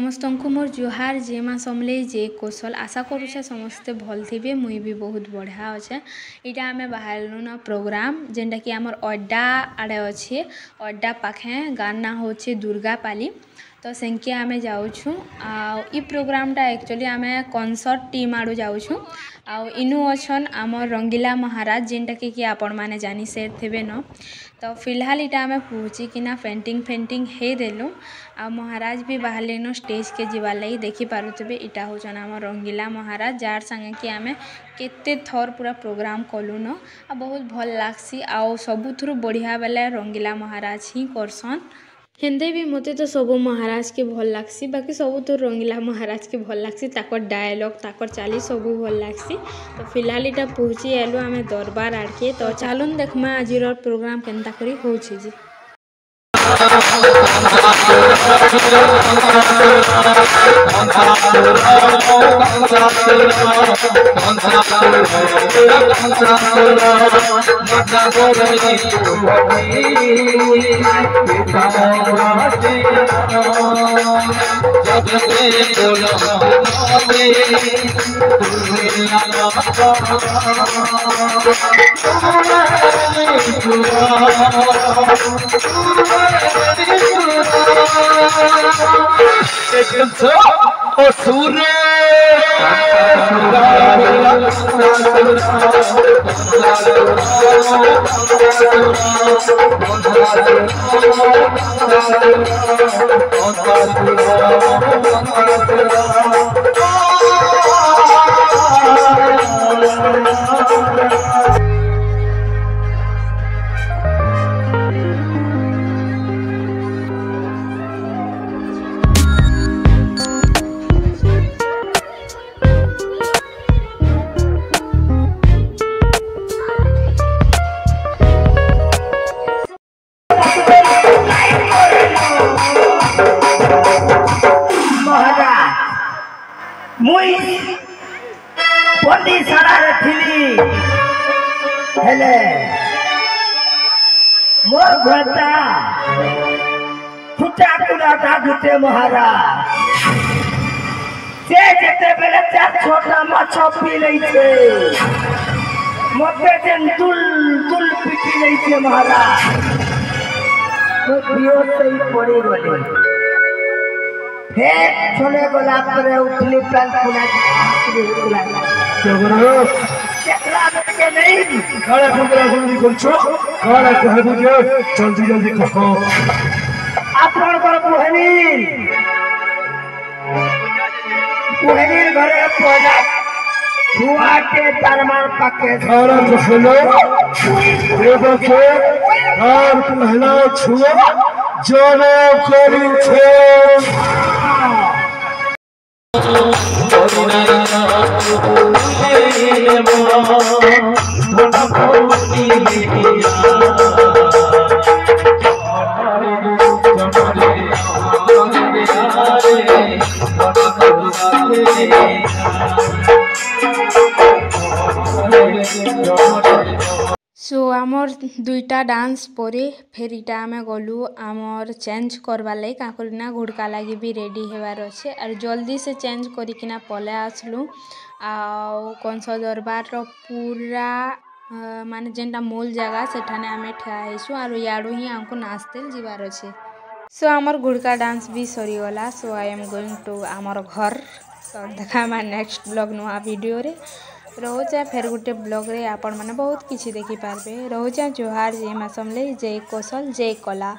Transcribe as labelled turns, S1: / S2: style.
S1: समस्त को मोर जुहार जे माँ समले जे कौशल आशा करुचे समस्ते भल थे मुई भी बहुत बढ़िया अच्छे। इटा आम बाहर न प्रोग्राम जेनटा कि आमर अड्डा आड़े अच्छे अड्डा पाखे गार ना हूँ दुर्गा पाली तो सेंके आम जाऊँ आई प्रोग्रामटा एक्चुअली आम कनसर्ट टीम आड़ू जाऊँ आउ इनु अच्छन आमर रंगीला महाराज जेनटा कि आपण मैंने जानी से थे न तो फिलहाल इटा आम पहुँचिकिना पेंटिंग हे देलु आ महाराज भी बाहर न स्टेज के जीवार लगी देखी पारुथे इटा हूँ आम रंगीला महाराज जार संगे कि आम केते थर पूरा प्रोग्राम कलु न आ बहुत भल लागसी आउ सबुथुरु बढ़िया बेले रंगीला महाराज ही करसन हेन्दे भी मते तो सब महाराज के भल लागसी बाकी सब तो रंगीला महाराज के भल लागसी ताकर डायलॉग ताकर चाली सब भल लागसी। तो फिलहाल इटा पहुँची आलु आम दरबार आड़के तो चलुन देखमा आज प्रोग्राम केनता करी होछि जी।
S2: मोर घोटा छुटा पूरा डाढुते महाराज से जेते बेले चार छोटा माछ पी लई छे मते जन दुल पीटी लई छे महाराज तो पियो सही पड़ी गले फिर छोले गोला करे उठली प्लान पुना जबरदस्त चकरा के नहीं
S3: खाना खुदरा जल्दी करछो खाना कहबो जे जल्दी कहो
S2: आपन पर पुहनीर घरे पौधा हुआ के दरबार पके
S3: खाना खलो देखो के और कहना छुआ जानो करी छे
S1: सो आमर दुईटा डांस परे फिर इटा आम गलु आमर चेंज करवा लगे क्या करना घुड़का लगी भी रेडी होवार अच्छे और जल्दी से चेंज करिकिना पले आसलु कंस दरबार पूरा माने जेनटा मूल जगह सेठाने आम ठिया और याडू ही आमको नाचते जीवार अच्छे। सो आमर घुड़का डांस भी सरीगला सो आई एम गोइंग टू आमर घर तो देखा नेक्स्ट ब्लॉग नुआ वीडियो रे रोचे फेर गोटे ब्लॉग रे आपण माने बहुत किछि देखि पारबे रोचे जोहार जय माँ समले जय कौशल जय कला।